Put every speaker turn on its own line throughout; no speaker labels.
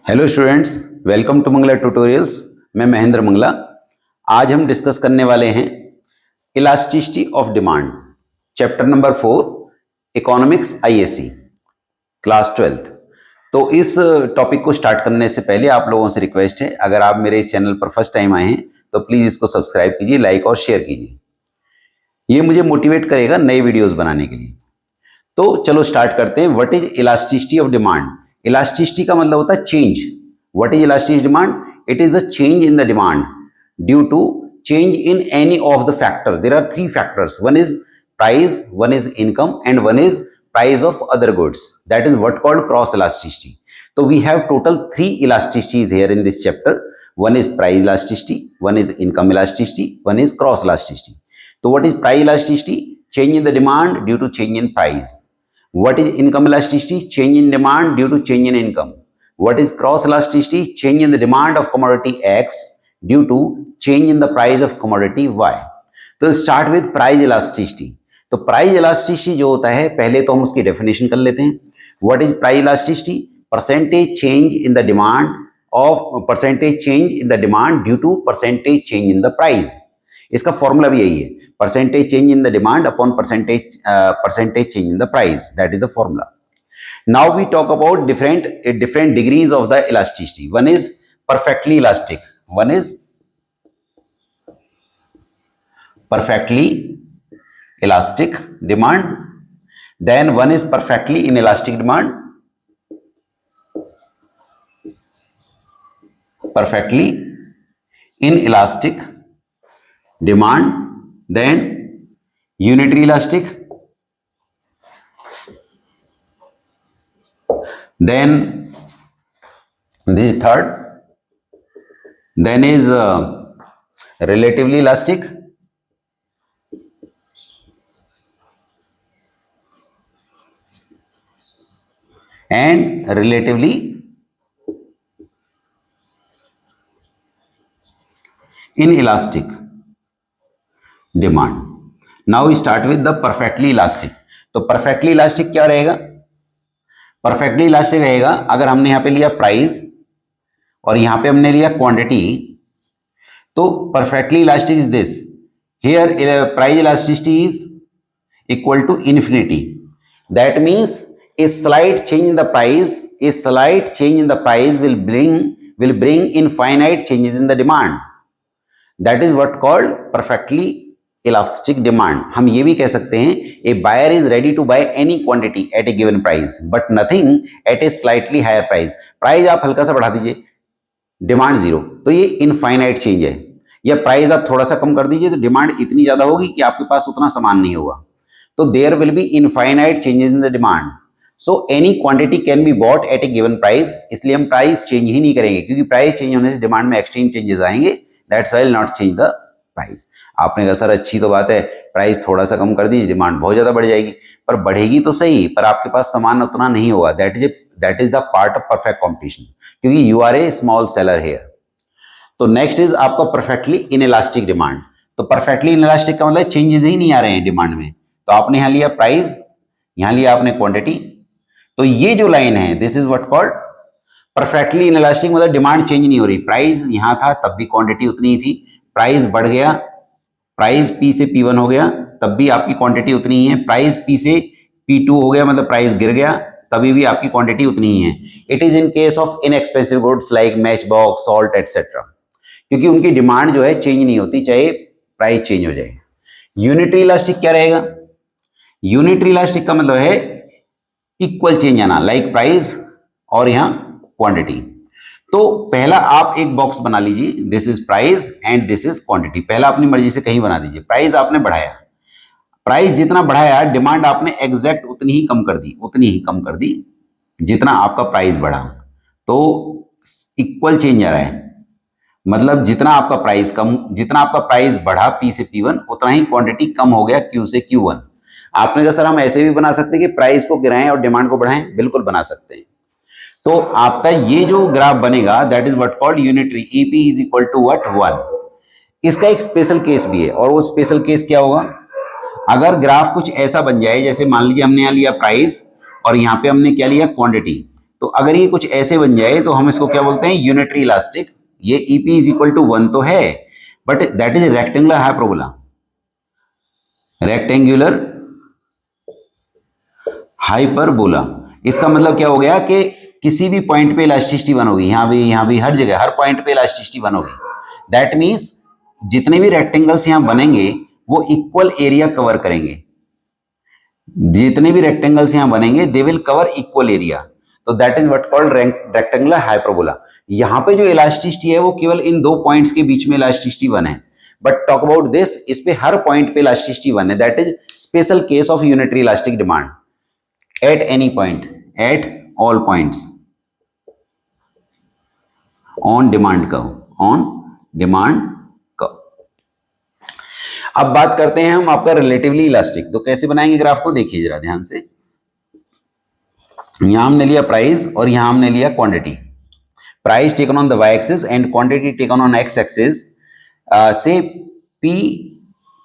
Hello students, welcome to Mangla tutorials. मैं महेंद्र मंगला। आज हम डिस्कस करने वाले हैं elasticity of demand, chapter number 4, economics ISC, class 12th। तो इस टॉपिक को स्टार्ट करने से पहले आप लोगों से रिक्वेस्ट है, अगर आप मेरे इस चैनल पर फर्स्ट टाइम आए हैं तो प्लीज़ इसको सब्सक्राइब कीजिए, लाइक और शेयर कीजिए। ये मुझे मोटिवेट करेगा नए वीडियोज़ बनाने के लिए। तो चलो स्टार्ट करते हैं। What is elasticity of demand? Elasticity का मतलब होता है change. What is elasticity demand? It is the change in the demand due to change in any of the factor. There are three factors, one is price, one is income and one is price of other goods. That is what called cross elasticity. तो we have total three elasticities here in this chapter. One is price elasticity, one is income elasticity, one is cross elasticity. तो what is price elasticity? Change in the demand due to change in price. What is income elasticity? Change in demand due to change in income. What is cross elasticity? Change in the demand of commodity X due to change in the price of commodity Y. तो start with price elasticity. तो price elasticity जो होता है, पहले तो हम उसकी definition कर लेते हैं। What is price elasticity? Percentage change in the demand of percentage change in the demand due to percentage change in the price. इसका फॉर्मूला भी यही है, percentage change in the demand upon percentage change in the price. That is the formula. Now we talk about different degrees of the elasticity. One is perfectly elastic, one is perfectly elastic demand, then one is perfectly inelastic demand, perfectly inelastic demand, then unitary elastic, then this is third, then is relatively elastic, and relatively inelastic demand. Now we start with the perfectly elastic. तो perfectly elastic क्या रहेगा? perfectly elastic रहेगा अगर हमने यहाँ पे लिया price और यहाँ पे हमने लिया क्वांटिटी, तो perfectly elastic is this. Here price elasticity is equal to infinity. That means a slight change in the price, a slight change in the price will bring infinite changes in the demand. That is what called perfectly elastic demand. हम ये भी कह सकते हैं, a buyer is ready to buy any quantity at a given price but nothing at a slightly higher price. Price आप हल्का सा बढ़ा दीजिए, डिमांड जीरो, तो ये इनफाइनाइट चेंज है। या प्राइस आप थोड़ा सा कम कर दीजिए तो डिमांड इतनी ज्यादा होगी कि आपके पास उतना सामान नहीं होगा। तो there will be infinite changes in the demand. So any quantity can be bought at a given price. इसलिए हम प्राइस चेंज ही नहीं करेंगे, क्योंकि प्राइस चेंज होने से डिमांड में एक्सट्रीम चेंजेस आएंगे। That's why not change the price. आपने कहा सर अच्छी तो बात है, प्राइस थोड़ा सा कम कर दीजिए, डिमांड बहुत ज्यादा बढ़ जाएगी। पर बढ़ेगी तो सही, पर आपके पास सामान उतना नहीं होगा। That is the part of perfect competition, क्योंकि you are a small seller here. तो नेक्स्ट इज आपका परफेक्टली इनइलास्टिक डिमांड। तो परफेक्टली इनइलास्टिक का मतलब चेंजेस ही नहीं आ रहे हैं डिमांड में। तो आपने यहाँ लिया प्राइस, यहाँ लिया आपने क्वांटिटी, तो ये जो लाइन है this is what called perfectly inelastic. मतलब डिमांड चेंज नहीं हो रही, प्राइस यहाँ था तब भी क्वांटिटी उतनी ही थी, प्राइस बढ़ गया, प्राइस P से P1 हो गया तब भी आपकी क्वांटिटी उतनी ही है, प्राइस P से P2 हो गया मतलब प्राइस गिर गया तभी भी आपकी क्वांटिटी उतनी ही है। It is in case of inexpensive goods like match box, salt etcetera, क्योंकि उनकी डिमांड जो है चेंज नहीं होती चाहे प्राइस चेंज हो जाए। यूनिटरी इलास्टिक क्या रहेगा? यूनिटरी इलास्टिक का मतलब है इक्वल चेंज आना, लाइक प्राइस और यहाँ क्वांटिटी। तो पहला आप एक बॉक्स बना लीजिए, this is price and this is quantity. पहला अपनी मर्जी से कहीं बना दीजिए। प्राइस आपने बढ़ाया, प्राइस जितना बढ़ाया डिमांड आपने एग्जैक्ट उतनी ही कम कर दी, उतनी ही कम कर दी जितना आपका प्राइस बढ़ा। तो इक्वल चेंज आ रहा है, मतलब जितना आपका प्राइस बढ़ा P से P1 उतना ही क्वांटिटी कम हो गया Q से Q1। आपने कहा सर हम ऐसे भी बना सकते हैं कि प्राइस को गिराएं और डिमांड को बढ़ाएं, बिल्कुल बना सकते हैं। तो आपका ये जो ग्राफ बनेगा that is what called unitary. EP is equal to what 1। इसका एक स्पेशल केस भी है, और वो स्पेशल केस क्या होगा? अगर ग्राफ कुछ ऐसा बन जाए, जैसे मान लीजिए हमने यहाँ लिया प्राइस और यहाँ पे हमने क्या लिया क्वांटिटी, तो अगर ये कुछ ऐसे बन जाए तो हम इसको क्या बोलते हैं, यूनिटरी इलास्टिक। ये ईपी इज इक्वल टू 1 तो है, but that is rectangular hyperbola, rectangular hyperbola. इसका मतलब क्या हो गया कि किसी भी पॉइंट पे इलास्टिसिटी 1 होगी, यहाँ भी हर जगह हर पॉइंट पे इलास्टिसिटी 1 होगी। दैट मीन्स जितने भी रेक्टेंगल्स यहाँ बनेंगे वो इक्वल एरिया कवर करेंगे, जितने भी रेक्टेंगल्स यहाँ बनेंगे they will cover equal area. तो that is what called rectangular hyperbola. यहाँ पे जो इलास्टिसिटी है वो केवल इन दो पॉइंट्स के बीच में इलास्टिसिटी 1 है, बट टॉक अबाउट दिस, इस पे हर पॉइंट पे इलास्टिसिटी 1 है। That is special case of unitary elastic demand at any point, at all points on demand curve, on demand curve. अब बात करते हैं हम आपका रिलेटिवली इलास्टिक। तो कैसे बनाएंगे ग्राफ को, देखिए जरा ध्यान से। यहां हमने लिया प्राइस और यहां हमने लिया quantity. Price taken on the y axis and quantity taken on x axis. से P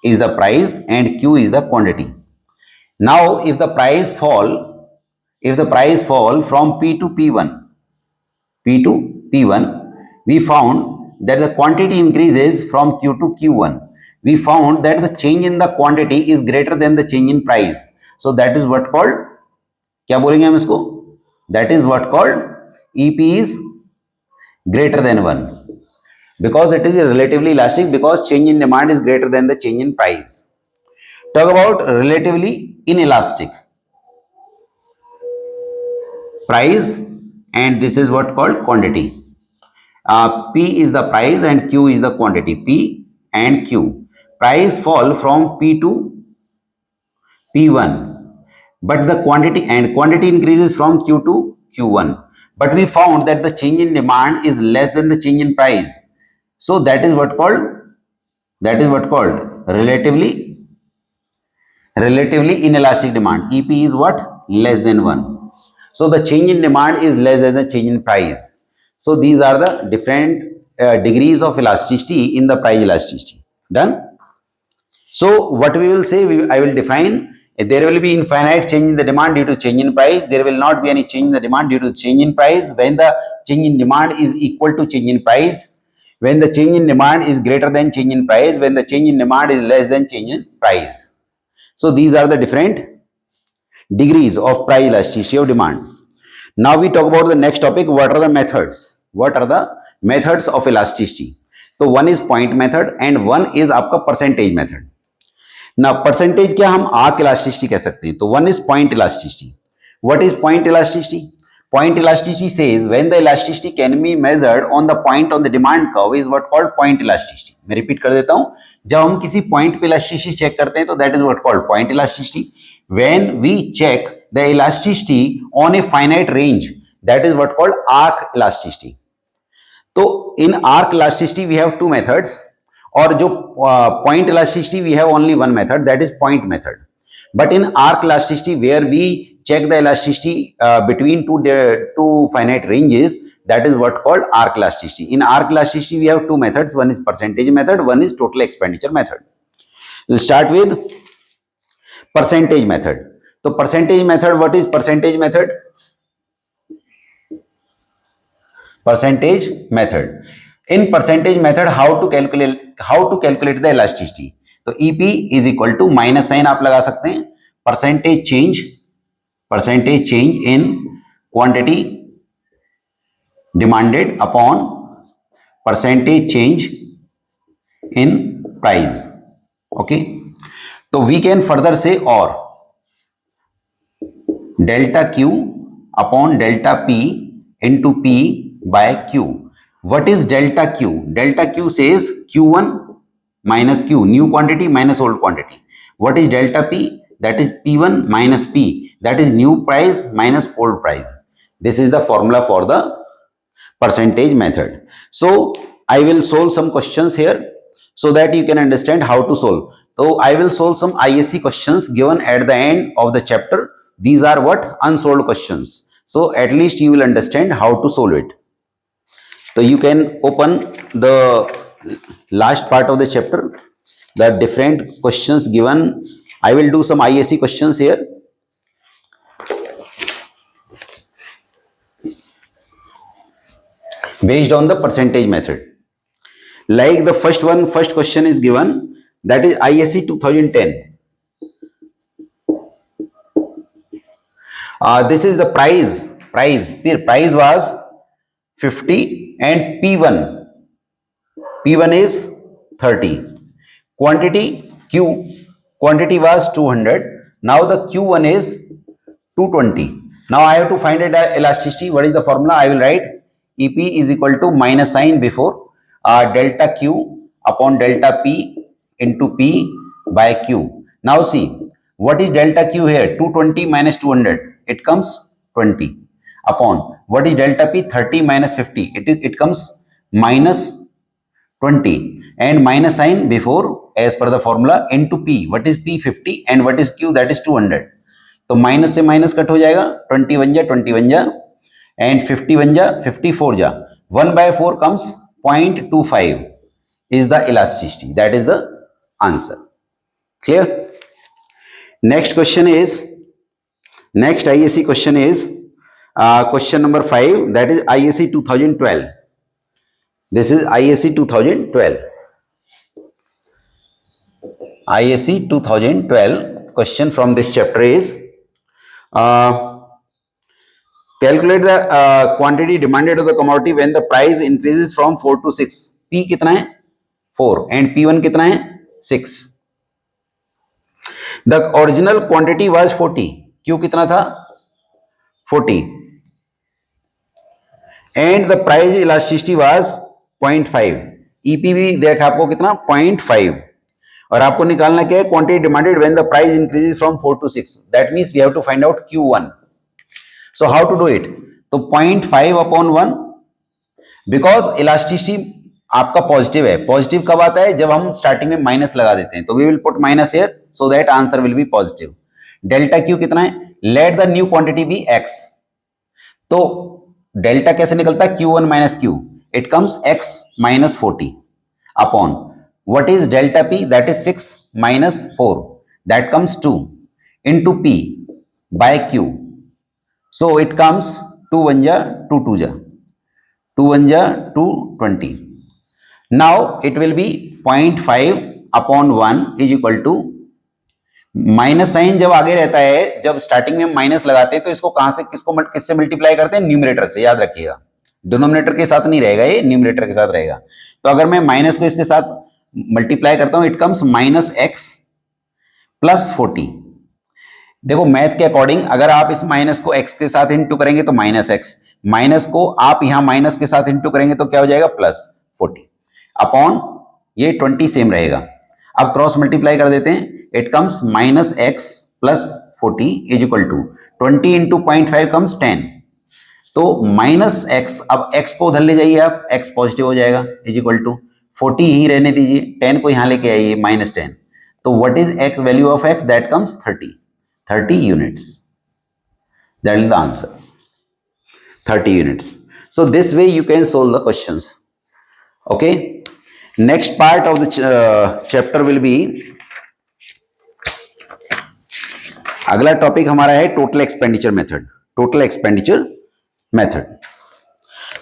is the price and Q is the quantity. Now if the price fall from P to P1, we found that the quantity increases from Q to Q1. We found that the change in the quantity is greater than the change in price. So that is what called, क्या बोलेंगे हम इसको, that is what called EP is greater than 1, because it is relatively elastic, because change in demand is greater than the change in price. Talk about relatively inelastic. Price, and this is what called quantity. P is the price and Q is the quantity. P and Q. Price fall from P to P1, but the quantity increases from Q to Q1. But we found that the change in demand is less than the change in price. So that is what called relatively inelastic demand. EP is what? Less than 1. So the change in demand is less than the change in price. So these are the different degrees of elasticity in the price elasticity. Done? So what we will say, I will define, there will be infinite change in the demand due to change in price. There will not be any change in the demand due to change in price when the change in demand is equal to change in price, when the change in demand is greater than change in price, when the change in demand is less than change in price. So these are the different degrees of price elasticity of demand. Now we talk about the next topic. What are the methods? What are the methods of elasticity? So one is point method and one is आपका percentage method. Now percentage क्या हम arc elasticity कह सकते हैं, तो one is point elasticity. What is point elasticity? Point elasticity says when the elasticity can be measured on the point on the demand curve is what called point elasticity. मैं repeat कर देता हूं, जब हम किसी point पे elasticity check करते हैं तो that is what called point elasticity. When we check the elasticity on a finite range, that is what called arc elasticity. तो in arc elasticity we have two methods, और जो point elasticity we have only one method, that is point method. But in arc elasticity where we check the elasticity between two finite ranges, that is what called arc elasticity. In arc elasticity we have two methods, one is percentage method, one is total expenditure method. We'll start with percentage method. So percentage method, what is percentage method? Percentage method. In percentage method, how to calculate the elasticity? तो EP is equal to minus sign आप लगा सकते हैं, percentage change in quantity demanded upon percentage change in price. Okay, तो we can further say or delta Q upon delta P into P by Q. What is delta Q? Delta Q says Q1 minus Q, new quantity minus old quantity. What is delta P? That is P1 minus P, that is new price minus old price. This is the formula for the percentage method. So I will solve some questions here so that you can understand how to solve. So I will solve some ISC questions given at the end of the chapter. These are what? Unsolved questions. So at least you will understand how to solve it. So you can open the last part of the chapter, the different questions given. I will do some ISC questions here. based on the percentage method. Like the first question is given, that is ISC 2010. This is the price was 50 and P1 is 30. Quantity was 200. Now the Q1 is 220. Now I have to find the elasticity. What is the formula? I will write EP is equal to minus sign before delta Q upon delta P into P by Q. Now see, what is delta Q here? 220 minus 200. It comes 20 upon what is delta P? 30 minus 50. It comes minus 20 and minus sign before as per the formula into P. What is P? 50 and what is Q? That is 200. तो minus से minus cut हो जाएगा, 20 बन जा and 50 बन जा, 54 जा, 1/4 comes 0.25 is the elasticity. That is the answer. Clear? Next ISC question is question number 5, that is ISC 2012. This is ISC 2012. ISC 2012 question from this chapter is calculate the quantity demanded of the commodity when the price increases from 4 to 6. P कितना है? 4 and P1 कितना है? 6. The original quantity was 40. Q कितना था? 40. And the price elasticity was 0.5. EP भी देखा आपको कितना? 0.5. और आपको निकालना क्या है? Quantity demanded when the price increases from 4 to 6. That means we have to find out Q1. So how to do it? तो 0.5 अपॉन 1, बिकॉज इलास्टिसिटी आपका पॉजिटिव है. पॉजिटिव कब आता है? जब हम स्टार्टिंग में माइनस लगा देते हैं. तो we will put minus here so that answer will be positive. Delta Q कितना है? Let the new quantity be X. तो डेल्टा कैसे निकलता है? Q1 minus Q. It comes X minus 40 upon what is delta P? That is 6 minus 4. That comes 2 into P by Q. So it comes 2 1 ja 2 2 ja 2 1 ja 220. Now it will be 0.5 upon 1 is equal to minus sign जब आगे रहता है, जब starting में minus लगाते हैं तो इसको कहां से किससे मल्टीप्लाई करते हैं? न्यूमरेटर से. याद रखिएगा, डिनोमिनेटर के साथ नहीं रहेगा, ये न्यूमरेटर के साथ रहेगा. तो अगर मैं माइनस को इसके साथ मल्टीप्लाई करता हूं, it comes minus x plus 40. देखो मैथ के अकॉर्डिंग अगर आप इस माइनस को एक्स के साथ इंटू करेंगे तो माइनस एक्स, माइनस को आप यहां माइनस के साथ इंटू करेंगे तो क्या हो जाएगा? प्लस 40 अपॉन ये 20 सेम रहेगा. अब क्रॉस मल्टीप्लाई कर देते हैं. It comes minus x plus 40 is equal to 20 into 0.5 comes 10. तो माइनस एक्स, अब एक्स को उधर ले जाइए आप, एक्स पॉजिटिव हो जाएगा, इज इक्वल टू 40 ही रहने दीजिए, 10 को यहां लेके आइए माइनस 10. तो what is x value of x? That comes 30 units. That is the answer, 30 units. So this way you can solve the questions. Okay, next part of the chapter will be, अगला topic हमारा है total expenditure method. Total expenditure method.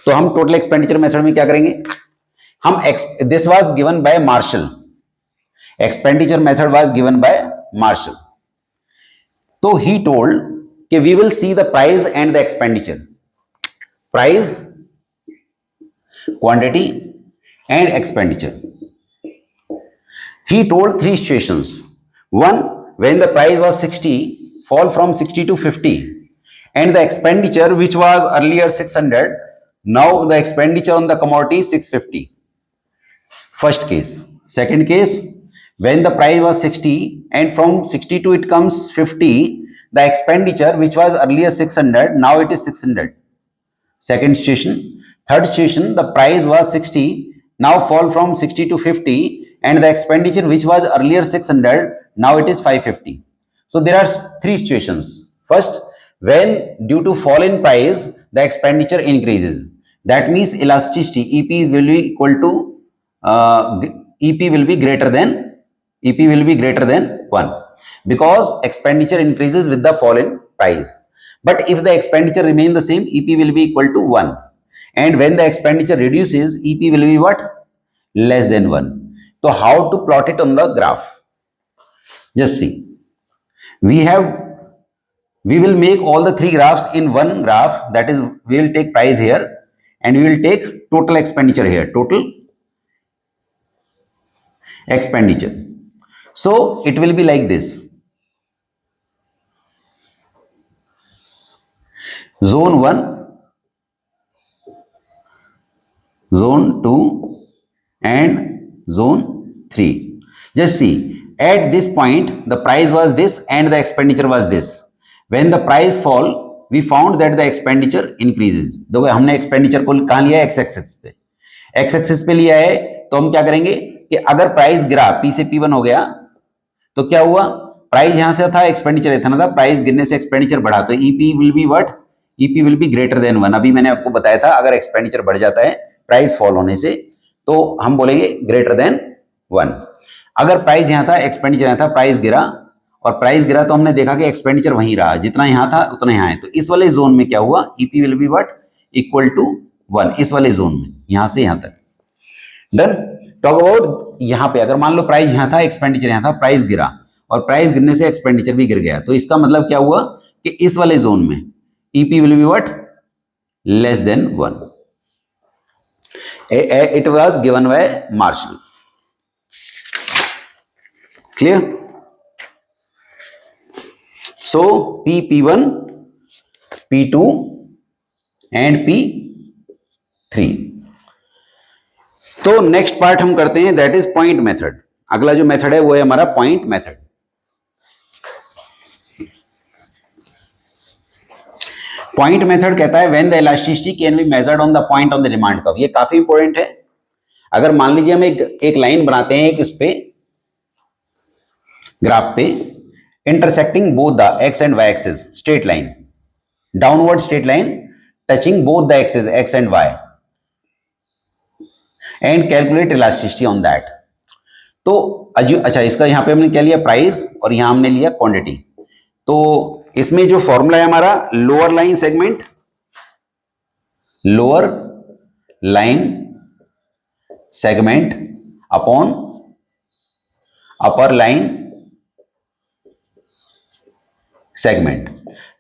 तो हम total expenditure method में क्या करेंगे? हम this was given by Marshall. Expenditure method was given by Marshall. तो ही टोल्ड कि we will see the price and the expenditure. Price, quantity and expenditure. He told 3 situations. 1, when the price was 60, fall from 60 to 50, and the expenditure which was earlier 600, now the expenditure on the commodity is 650. First case. Second case, when the price was 60 and from 60 to it comes 50, the expenditure which was earlier 600, now it is 600. Second situation. Third situation, the price was 60, now fall from 60 to 50, and the expenditure which was earlier 600, now it is 550. So there are 3 situations. First, when due to fall in price the expenditure increases, that means elasticity EP will be equal to EP will be greater than 1, because expenditure increases with the fall in price. But if the expenditure remain the same, EP will be equal to 1. and when the expenditure reduces, EP will be what? Less than 1. So how to plot it on the graph? Just see. We will make all the three graphs in one graph. That is, we will take price here and we will take total expenditure here, total expenditure. So it will be like this. Zone 1, zone 2 and zone 3. Just see, at this point the price was this and the expenditure was this. When the price fall, we found that the expenditure increases. देखो हमने expenditure को कहाँ लिया है? X axis पे. X axis पे लिया है तो हम क्या करेंगे कि अगर प्राइस गिरा, P से P1 हो गया तो क्या हुआ? प्राइस यहां से था, एक्सपेंडिचर इतना था, प्राइस गिरने से एक्सपेंडिचर बढ़ा तो EP will be what? EP will be greater than 1. अभी मैंने आपको बताया था अगर एक्सपेंडिचर बढ़ जाता है प्राइस फॉल होने से तो हम बोलेंगे ग्रेटर देन 1. अगर प्राइस यहां था, एक्सपेंडिचर यहां था, प्राइस गिरा और प्राइस गिरा तो हमने देखा कि एक्सपेंडिचर वहीं रहा, जितना यहां था उतना यहां है, तो इस वाले जोन में क्या हुआ? EP will be what? Equal to 1. इस वाले जोन में यहां से यहां तक. डन. टॉक अबाउट यहां पे अगर मान लो प्राइस यहां था, एक्सपेंडिचर यहां था, प्राइस गिरा और प्राइस गिरने से एक्सपेंडिचर भी गिर गया, तो इसका मतलब क्या हुआ कि इस वाले जोन में EP will be what? Less than 1. It was given by Marshall. Clear? So P1, P2 and P3. तो नेक्स्ट पार्ट हम करते हैं, दैट इज पॉइंट मेथड. अगला जो मेथड है वो है हमारा पॉइंट मेथड. पॉइंट मेथड कहता है when the elasticity can be measured on the point on the demand curve. ये काफी इंपॉर्टेंट है. अगर मान लीजिए हम एक लाइन बनाते हैं, एक इस पे ग्राफ पे intersecting both the x and y axis, straight line, downward straight line touching both the axis x and y and calculate elasticity on that. तो अच्छा, इसका यहां पे हमने क्या लिया? प्राइस, और यहां हमने लिया क्वांटिटी. तो इसमें जो फॉर्मूला है हमारा, lower line segment, lower line segment upon अपर लाइन सेगमेंट.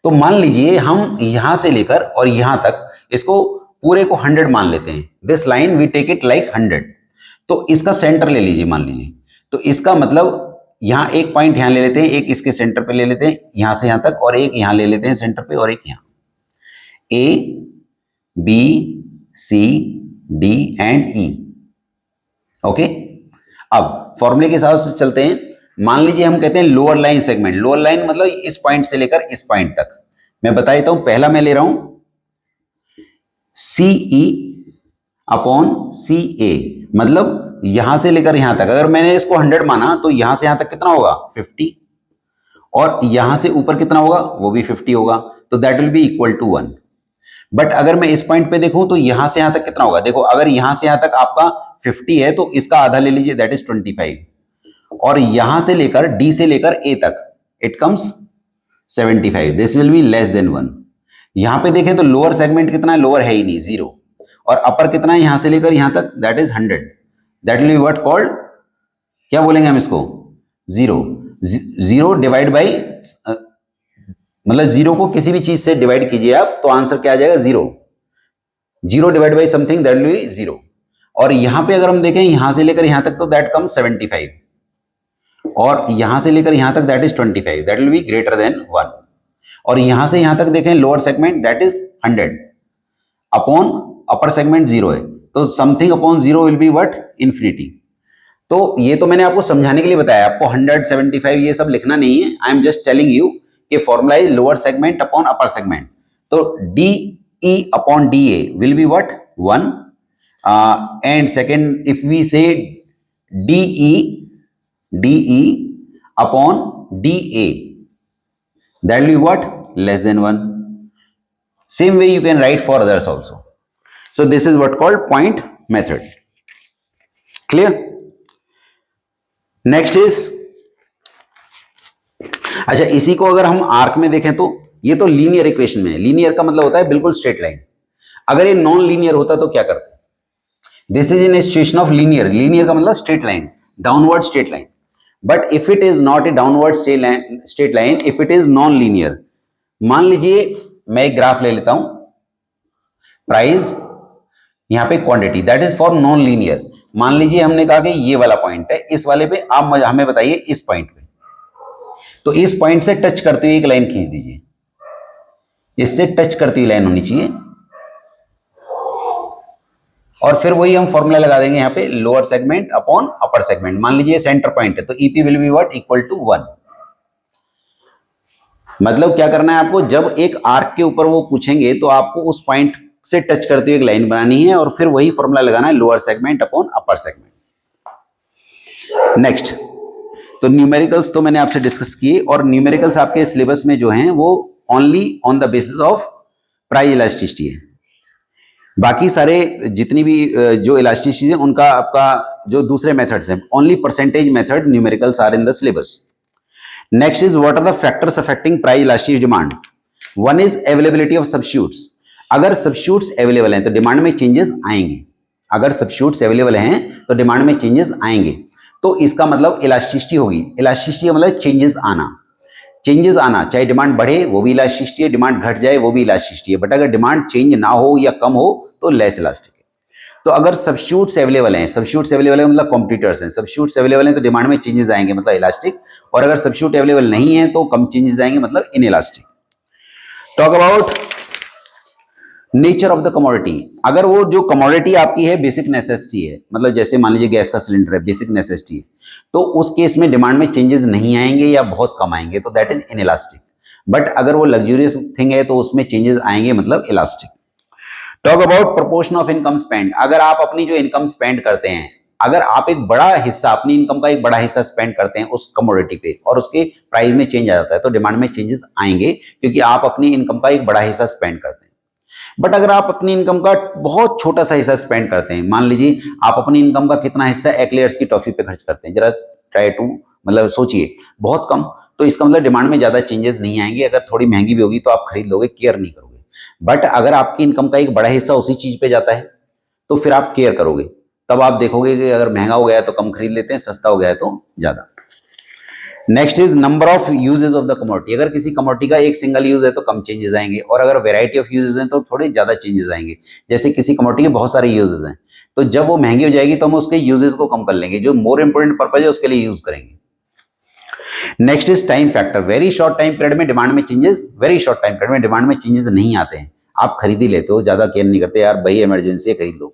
तो मान लीजिए हम यहां से लेकर और यहां तक इसको पूरे को 100 मान लेते हैं. This line we take it like 100. तो इसका सेंटर ले लीजिए मान लीजिए. तो इसका मतलब यहां एक पॉइंट यहां ले लेते हैं, एक इसके सेंटर पे ले लेते हैं यहां से यहां तक, और एक यहां ले लेते हैं सेंटर पे, और एक यहां. A, B, C, D and E. Okay. अब फॉर्मूले के हिसाब से चलते हैं. मान लीजिए हम कहते हैं lower line segment. Lower line मतलब इस पॉइंट से लेकर इस पॉइंट तक. मैं बता देता हूं, पहला मैं ले रहा हूं CE अपॉन CA, मतलब यहां से लेकर यहां तक. अगर मैंने इसको 100 माना तो यहां से यहां तक कितना होगा? 50. और यहां से ऊपर कितना होगा? वो भी 50 होगा. तो that will be equal to 1. But अगर मैं इस पॉइंट पे देखूं तो यहां से यहां तक कितना होगा? देखो, अगर यहां से यहां तक आपका 50 है तो इसका आधा ले लीजिए, दैट इज 25. और यहां से लेकर D से लेकर A तक it comes 75. This will be less than 1. यहां पे देखें तो लोअर सेगमेंट कितना है? लोअर है ही नहीं, 0. और अपर कितना है? यहां से लेकर यहां तक, that is 100. That will be what called, क्या बोलेंगे हम इसको? 0. 0 डिवाइड बाई, मतलब 0 को किसी भी चीज से डिवाइड कीजिए आप तो आंसर क्या आ जाएगा? 0. 0 divide by something, that will B 0. और यहां पे अगर हम देखें यहां से लेकर यहां तक तो दैट कम्स 75. और यहां से लेकर यहां तक that is 25. That will be greater than 1. और यहां से यहां तक देखें lower segment that is 100 upon upper segment 0 है, तो something upon 0 will be what? Infinity. तो ये तो मैंने आपको समझाने के लिए बताया, आपको 100, 75 ये सब लिखना नहीं है. I am just telling you कि formula is lower segment upon upper segment. तो DE upon DA will be what? 1. And second, if we say DE upon DA, that will be what? Less than 1. Same way you can write for others also. So this is what called point method. Clear? Next is, अच्छा, इसी को अगर हम arc में देखें तो ये तो लीनियर इक्वेशन में है. लीनियर का मतलब होता है बिल्कुल स्ट्रेट लाइन. अगर ये नॉन लीनियर होता तो क्या करते? This is in situation of linear, linear का मतलब straight line, downward straight line. But if it is not a downward straight line, if it is non linear, मान लीजिए मैं एक ग्राफ ले लेता हूं, प्राइस यहां पे quantity, that is for non linear. मान लीजिए हमने कहा कि ये वाला पॉइंट है, इस वाले पे आप हमें बताइए इस पॉइंट पे, तो इस पॉइंट से टच करते हुए एक लाइन खींच दीजिए, इससे टच करती हुई लाइन होनी चाहिए, और फिर वही हम फॉर्मूला लगा देंगे यहाँ पे, lower segment upon upper segment. मान लीजिए सेंटर पॉइंट है तो EP will be what, equal to 1. मतलब क्या करना है आपको, जब एक आर्क के ऊपर वो पूछेंगे तो आपको उस पॉइंट से टच करते हुए एक लाइन बनानी है, और फिर वही फॉर्मूला लगाना है, lower segment upon upper segment. Next, तो न्यूमेरिकल्स तो मैंने आपसे डिस्कस किए, और न्यूमेरिकल्स आपके सिलेबस में जो हैं वो only on the basis of price elasticity है. बाकी सारे जितनी भी जो इलास्टिसिटी है उनका आपका जो दूसरे मेथड्स हैं, only percentage method numericals are in the syllabus. Next is what are the factors affecting price elasticity demand. One is availability of substitutes. अगर सब्स्टिट्यूट्स अवेलेबल हैं तो डिमांड में चेंजेस आएंगे. अगर सब्स्टिट्यूट्स अवेलेबल हैं तो डिमांड में चेंजेस आएंगे, तो इसका मतलब इलास्टिसिटी होगी. इलास्टिसिटी का मतलब चेंजेस आना. चेंजेस आना, चाहे डिमांड बढ़े वो भी इलास्टिसिटी है, डिमांड घट जाए वो भी इलास्टिसिटी है. बट अगर डिमांड चेंज ना हो या कम हो तो लेस इलास्टिक है. तो अगर सब्स्टिट्यूट्स अवेलेबल हैं, सब्स्टिट्यूट्स अवेलेबल है मतलब कॉम्पिटिटर्स हैं, सब्स्टिट्यूट्स अवेलेबल हैं तो डिमांड में चेंजेस आएंगे मतलब इलास्टिक, और अगर सब्स्टिट्यूट अवेलेबल नहीं है तो कम चेंजेस आएंगे मतलब in elastic. Talk about nature of the commodity. अगर वो जो कमोडिटी आपकी है बेसिक नेसेसिटी है, मतलब जैसे मान लीजिए गैस का सिलेंडर है, बेसिक नेसेसिटी है, तो उस केस में डिमांड में चेंजेस नहीं आएंगे या बहुत कम आएंगे, तो दैट इज इनइलास्टिक. बट अगर वो लग्जूरियस थिंग है तो उसमें चेंजेस आएंगे मतलब elastic. Talk about proportion of income spend. अगर आप अपनी जो इनकम स्पेंड करते हैं, अगर आप एक बड़ा हिस्सा, अपनी इनकम का एक बड़ा हिस्सा स्पेंड करते हैं उस कमोडिटी पे, और उसके प्राइस में चेंज आ जाता है, तो डिमांड में चेंजेस आएंगे, क्योंकि आप अपनी इनकम का एक बड़ा हिस्सा स्पेंड करते हैं. बट अगर आप अपनी इनकम का बहुत छोटा सा हिस्सा स्पेंड करते हैं, मान लीजिए आप अपनी इनकम का कितना हिस्सा एक्लेयर्स की टॉफी पे खर्च करते हैं, जरा ट्राई टू मतलब सोचिए, बहुत कम, तो इसका मतलब डिमांड में ज्यादा चेंजेस नहीं आएंगे. अगर थोड़ी महंगी भी होगी तो आप खरीद लोगे, केयर नहीं करोगे. बट अगर आपकी इनकम का एक बड़ा हिस्सा उसी चीज पे जाता है तो फिर आप केयर करोगे. तब आप देखोगे कि अगर महंगा हो गया है तो कम खरीद लेते हैं, सस्ता हो गया है तो ज्यादा. Next is number of uses of the commodity. अगर किसी कमोडिटी का एक सिंगल यूज है तो कम चेंजेस आएंगे, और अगर वेराइटी ऑफ यूजेस हैं तो थोड़े ज्यादा चेंजेस आएंगे. जैसे किसी कमोडिटी के बहुत सारे यूजेस हैं, तो जब वो महंगी हो जाएगी तो हम उसके यूजेस को कम कर लेंगे, जो मोर इंपोर्टेंट पर्पज है उसके लिए यूज करेंगे. Next is time factor. Very short time period में डिमांड में changes, very short time period में डिमांड में चेंजेस नहीं आते हैं, आप खरीद ही लेते हो, ज्यादा केयर नहीं करते, यार भाई इमरजेंसी है खरीद लो.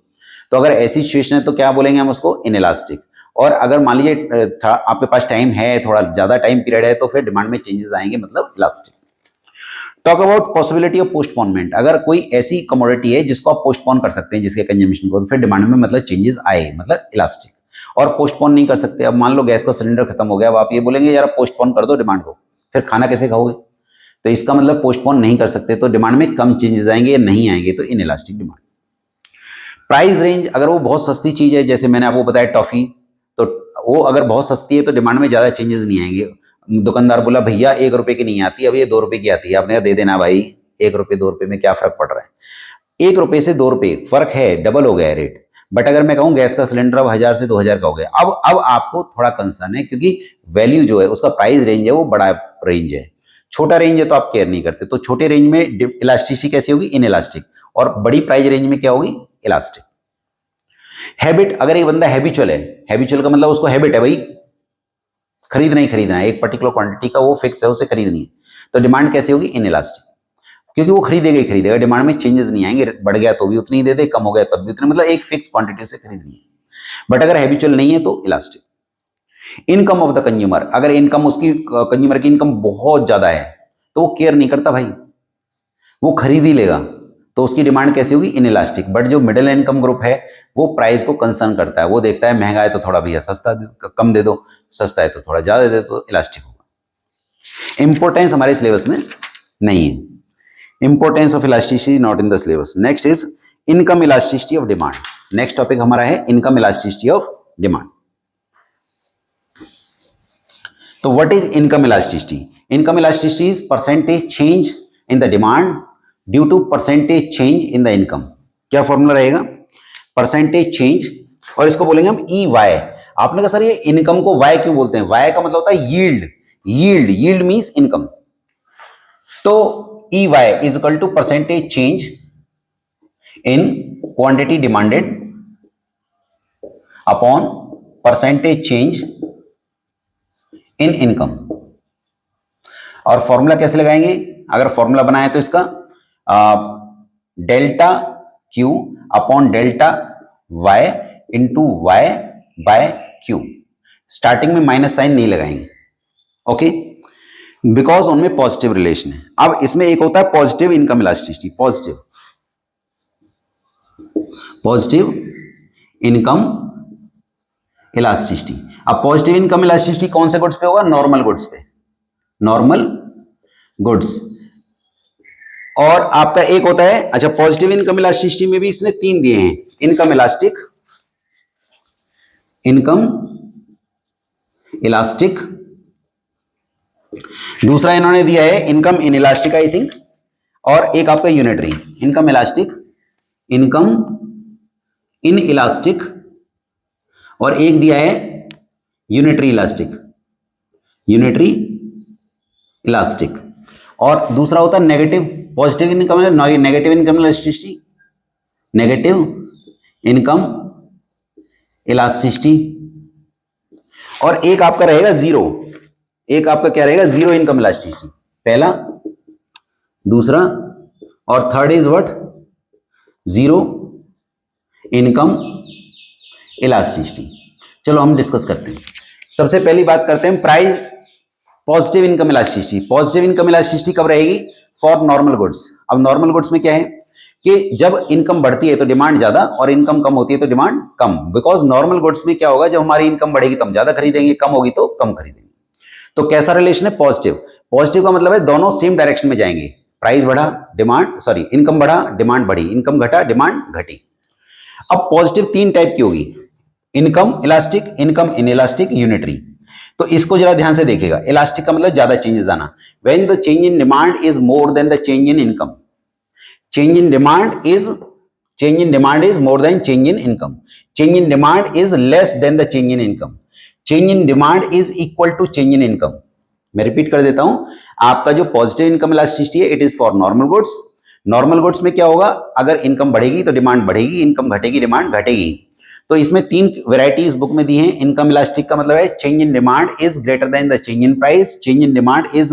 तो अगर ऐसी सिचुएशन है तो क्या बोलेंगे हम उसको, इनइलास्टिक. और अगर मान लीजिए आपके पास टाइम है, थोड़ा ज्यादा टाइम पीरियड है, तो फिर डिमांड में चेंजेस आएंगे मतलब elastic. Talk about possibility of postponement. अगर कोई ऐसी कमोडिटी है जिसको आप पोस्टपोन कर सकते हैं, जिसके कंजम्पशन को, तो फिर डिमांड में मतलब चेंजेस आए मतलब इलास्टिक. और पोस्टपोन नहीं कर सकते. अब मान लो गैस का सिलेंडर खत्म हो गया, अब आप ये बोलेंगे यार पोस्टपोन कर दो डिमांड को, फिर खाना कैसे खाओगे, तो इसका मतलब पोस्टपोन नहीं कर सकते, तो डिमांड में कम चेंजेस आएंगे या नहीं आएंगे, तो इनइलास्टिक डिमांड. Price range. अगर वो बहुत सस्ती चीज है, जैसे मैंने आपको बताया टॉफी, तो वो अगर बहुत सस्ती है तो डिमांड में ज्यादा चेंजेस नहीं आएंगे. दुकानदार बोला भैया 1 रुपए की नहीं आती, अब ये 2 रुपए की आती है, आपने कहा दे देना भाई, 1 रुपए 2 रुपए में क्या फर्क पड़ रहा है. 1 रुपए से 2 रुपए फर्क है, डबल हो गया है रेट. बट अगर मैं कहूँ गैस का सिलेंडर अब 1000 से 2000 का हो गया, अब आपको थोड़ा कंसर्न है, क्योंकि वैल्यू जो है उसका प्राइस रेंज है वो बड़ा रेंज है. छोटा रेंज है तो आप केयर नहीं करते, तो छोटे रेंज में इलास्टिसिटी कैसी होगी, इनइलास्टिक, और बड़ी प्राइस रेंज में क्या होगी, इलास्टिक. हैबिट. अगर एक बंदा हैबिचुअल है, हैबिचुअल का मतलब उसको हैबिट है भाई खरीदना ही खरीदना है, एक पर्टिकुलर क्वांटिटी का वो फिक्स है, उसे खरीदनी है, तो डिमांड कैसी होगी, इनइलास्टिक, क्योंकि वो खरीदेगा ही खरीदेगा, डिमांड में चेंजेस नहीं आएंगे, बढ़ गया तो भी उतनी ही दे दे, कम हो गया तब भी उतनी, मतलब एक फिक्स क्वांटिटी से खरीदनी है. बट अगर हैबिचुअल नहीं है तो elastic. Income of the consumer. अगर इनकम उसकी, कंज्यूमर की इनकम बहुत ज्यादा है तो वो केयर नहीं करता भाई, वो खरीद ही लेगा, तो उसकी डिमांड कैसी होगी, इनइलास्टिक. बट जो मिडिल इनकम ग्रुप है वो प्राइस को कंसर्न करता है, वो देखता है महंगा है तो थोड़ा भैया सस्ता कम दे दो, सस्ता है तो थोड़ा ज्यादा दे दो, तो इलास्टिक होगा. इंपोर्टेंस हमारे सिलेबस में नहीं है. Importance of elasticity not in the syllabus. Next is income elasticity of demand. Next topic हमारा है इनकम इलास्टिसिटी ऑफ डिमांड. तो what is income elasticity? Income elasticity is percentage change in the demand due to percentage change in the income. क्या formula रहेगा? Percentage change, और इसको बोलेंगे हम E Y. आपने कहा सर ये इनकम को वाई क्यों बोलते हैं? वाई का मतलब होता है yield, yield, yield means income. तो E Y is equal to percentage change in quantity demanded upon percentage change in income. और फॉर्मूला कैसे लगाएंगे? अगर फॉर्मूला बनाए तो इसका delta Q upon delta Y into Y by Q. Starting में minus sign नहीं लगाएंगे, ओके, बिकॉज उनमें पॉजिटिव रिलेशन है। अब इसमें एक होता है positive income elasticity, positive income elasticity. अब पॉजिटिव इनकम इलास्टिसिटी कौन से गुड्स पे होगा? नॉर्मल गुड्स पे, नॉर्मल गुड्स। और आपका एक होता है, अच्छा पॉजिटिव इनकम इलास्टिसिटी में भी इसने 3 दिए हैं, इनकम इलास्टिक, इनकम इलास्टिक, दूसरा इन्होंने दिया है income in elastic I think, और एक आपका unitary, income elastic, income in elastic, और एक दिया है यूनिटरी इलास्टिक, यूनिटरी इलास्टिक। और दूसरा होता है नेगेटिव, पॉजिटिव इनकम है negative income elasticity, negative income elasticity. और एक आपका रहेगा जीरो, एक आपका क्या रहेगा? जीरो इनकम इलास्टिसिटी, पहला, दूसरा, और third is what? Zero income elasticity. चलो हम डिस्कस करते हैं। सबसे पहली बात करते हैं price positive income elasticity. Positive income elasticity कब रहेगी? For normal goods. अब नॉर्मल गुड्स में क्या है कि जब इनकम बढ़ती है तो डिमांड ज्यादा, और इनकम कम होती है तो demand come. Because normal goods में क्या होगा, जब हमारी इनकम बढ़ेगी तो हम ज्यादा खरीदेंगे, कम होगी तो कम खरीदेंगे। तो कैसा रिलेशन है? पॉजिटिव। पॉजिटिव का मतलब है दोनों सेम डायरेक्शन में जाएंगे, प्राइस बढ़ा, डिमांड, सॉरी इनकम बढ़ा, डिमांड बढ़ी, इनकम घटा, डिमांड घटी। अब पॉजिटिव 3 टाइप की होगी, income elastic, income in elastic, unitary. तो इसको जरा ध्यान से देखिएगा। इलास्टिक का मतलब ज्यादा चेंजेस आना, when the change in demand is more than the change in income. Change in demand is more than change in income. Change in demand is less than the change in income. Change in demand is equal to change in income. मैं repeat कर देता हूं, आपका जो positive income elasticity है it is for normal goods. Normal goods में क्या होगा, अगर इनकम बढ़ेगी तो डिमांड बढ़ेगी, इनकम घटेगी डिमांड घटेगी। तो इसमें 3 वेराइटीज बुक में दी हैं। इनकम इलास्टिक का मतलब है change in demand is greater than the change in price, change in demand is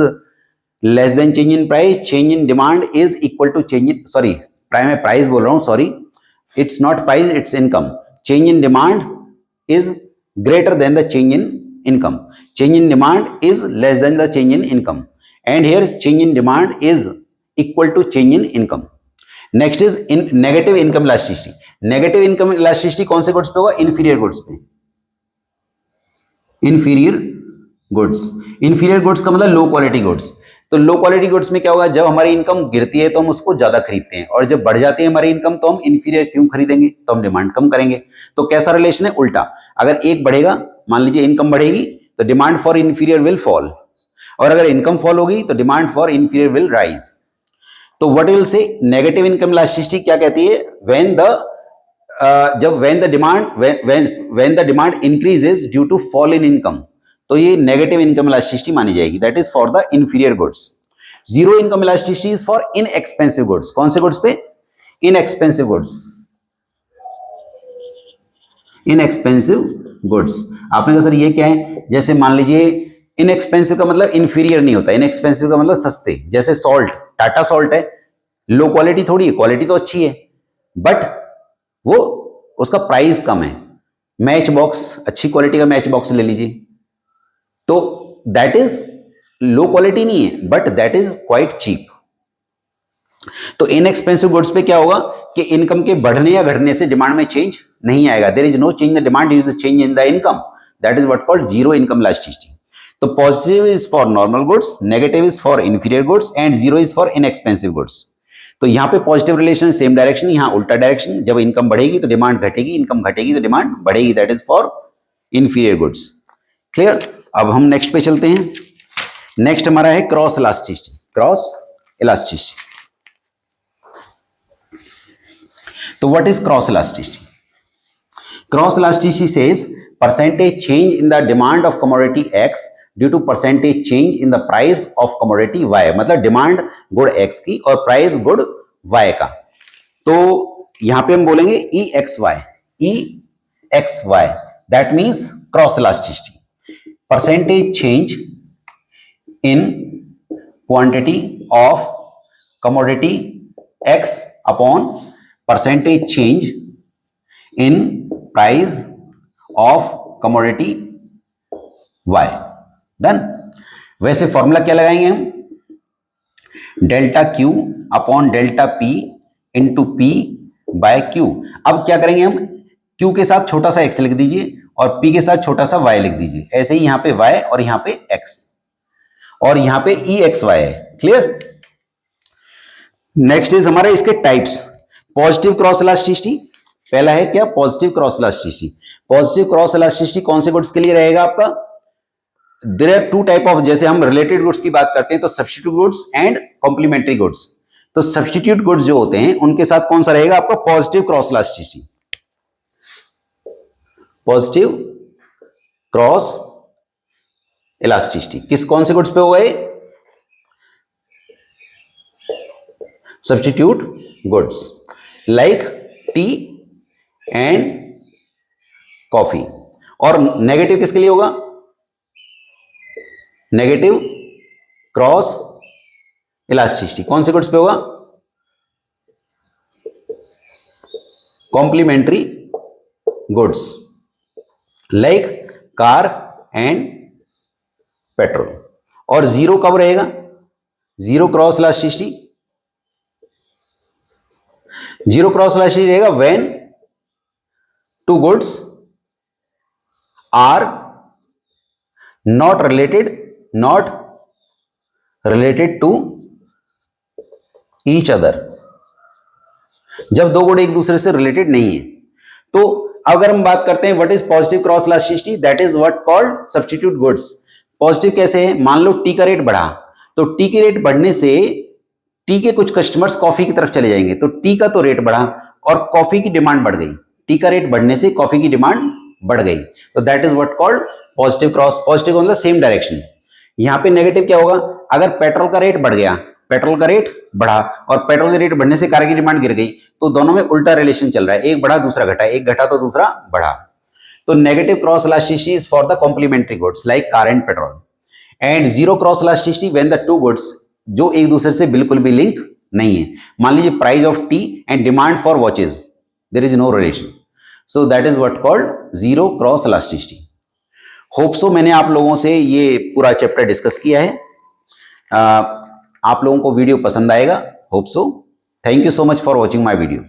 less than change in price, change in demand is equal to change in, sorry मैं price बोल रहा हूं, sorry it's not price it's income. Change in demand is greater than the change in income. Change in demand is less than the change in income, and here change in demand is equal to change in income. Next is in negative income elasticity. Negative income elasticity कौन से goods पे होगा? inferior goods पे, inferior goods. inferior goods का मतलब low quality goods. तो low quality goods में क्या होगा, जब हमारी इनकम गिरती है तो हम उसको ज्यादा खरीदते हैं, और जब बढ़ जाती है हमारी इनकम तो हम इंफीरियर क्यों खरीदेंगे, तो हम डिमांड कम करेंगे। तो कैसा रिलेशन है? उल्टा। अगर एक बढ़ेगा, मान लीजिए इनकम बढ़ेगी तो demand for inferior will fall, और अगर इनकम फॉल होगी तो demand for inferior will rise. तो what will say negative income elasticity क्या कहती है? When the demand increases due to fall in income, तो ये नेगेटिव इनकम इलास्टिसिटी मानी जाएगी, that is for the inferior goods. Zero income elasticity is for inexpensive goods. कौन से goods पे? Inexpensive goods, inexpensive goods. आपने कहा सर ये क्या है? जैसे मान लीजिए इनएक्सपेंसिव का मतलब इंफीरियर नहीं होता, इनएक्सपेंसिव का मतलब सस्ते। जैसे सॉल्ट, टाटा सॉल्ट है, लो क्वालिटी थोड़ी है, क्वालिटी तो अच्छी है, बट वो उसका प्राइस कम है। मैच बॉक्स, अच्छी क्वालिटी का मैच बॉक्स ले लीजिए, तो दैट इज लो क्वालिटी नहीं है, but that is quite cheap. तो इनएक्सपेंसिव गुड्स पे क्या होगा कि इनकम के बढ़ने या घटने से डिमांड में चेंज नहीं आएगा, there is no change in the demand due to the change in the income, that is what called zero income elasticity. तो positive is for normal goods, negative is for inferior goods, and zero is for inexpensive goods. तो यहाँ पे positive relation same direction, यहाँ उल्टा direction, जब income बढ़ेगी तो demand घटेगी, इनकम घटेगी तो डिमांड बढ़ेगी, that is for inferior goods. Clear? अब हम नेक्स्ट पे चलते हैं। नेक्स्ट हमारा है क्रॉस इलास्टिसिटी, क्रॉस इलास्टिसिटी। तो what is cross elasticity? Cross elasticity says percentage change in the demand of commodity X due to percentage change in the price of commodity Y, मतलब demand good X की और price good Y का। तो यहां पे हम बोलेंगे EXY, EXY, that means cross elasticity, percentage change in quantity of commodity X upon percentage change in price of commodity Y। Done. वैसे फॉर्मूला क्या लगाएंगे हम? Delta Q upon delta P into P by Q। अब क्या करेंगे हम? Q के साथ छोटा सा x लिख दीजिए और P के साथ छोटा सा y लिख दीजिए। ऐसे ही यहां पे y और यहां पे x और यहां पे EXY है। क्लियर? नेक्स्ट इज हमारे इसके टाइप्स। पॉजिटिव क्रॉस इलास्टिसिटी, पहला है क्या? Positive cross elasticity. Positive cross elasticity कौन से गुड्स के लिए रहेगा आपका? There are two type of, जैसे हम रिलेटेड गुड्स की बात करते हैं तो substitute goods and complementary goods. तो सब्स्टिट्यूट गुड्स जो होते हैं उनके साथ कौन सा रहेगा आपका? Positive cross elasticity. Positive cross elasticity किस कौन से गुड्स पे होगा? Substitute goods like tea and coffee. और नेगेटिव किसके लिए होगा? नेगेटिव क्रॉस इलास्टिसिटी कौन से गुड्स पे होगा? Complementary goods like car and petrol. और जीरो कब रहेगा? Zero cross elasticity, zero cross elasticity रहेगा when two goods are not related to each other. जब दो गुड एक दूसरे से रिलेटेड नहीं है। तो अगर हम बात करते हैं what is positive cross elasticity, that is what called substitute goods. Positive कैसे है? मान लो टी का रेट बढ़ा तो टी के रेट बढ़ने से टी के कुछ कस्टमर्स कॉफी की तरफ चले जाएंगे, तो टी का तो रेट बढ़ा और कॉफी की डिमांड बढ़ गई। टी का रेट बढ़ने से कॉफी की डिमांड बढ़ गई, तो that is what called positive cross. Positive मतलब सेम डायरेक्शन। यहां पे नेगेटिव क्या होगा? अगर पेट्रोल का रेट बढ़ गया, पेट्रोल का रेट बढ़ा और पेट्रोल के रेट बढ़ने से कार की डिमांड गिर गई, तो दोनों में उल्टा रिलेशन चल रहा है, एक बढ़ा दूसरा घटा, एक घटा तो दूसरा बढ़ा। तो negative cross elasticity is for the complementary goods like car and petrol. And zero cross elasticity when the two goods जो एक दूसरे से बिल्कुल भी लिंक नहीं है। मान लीजिए price of tea and demand for watches, there is no relation, so that is what called zero cross elasticity. Hope so मैंने आप लोगों से ये पूरा चैप्टर डिस्कस किया है। आप लोगों को वीडियो पसंद आएगा, hope so. Thank you so much for watching my video.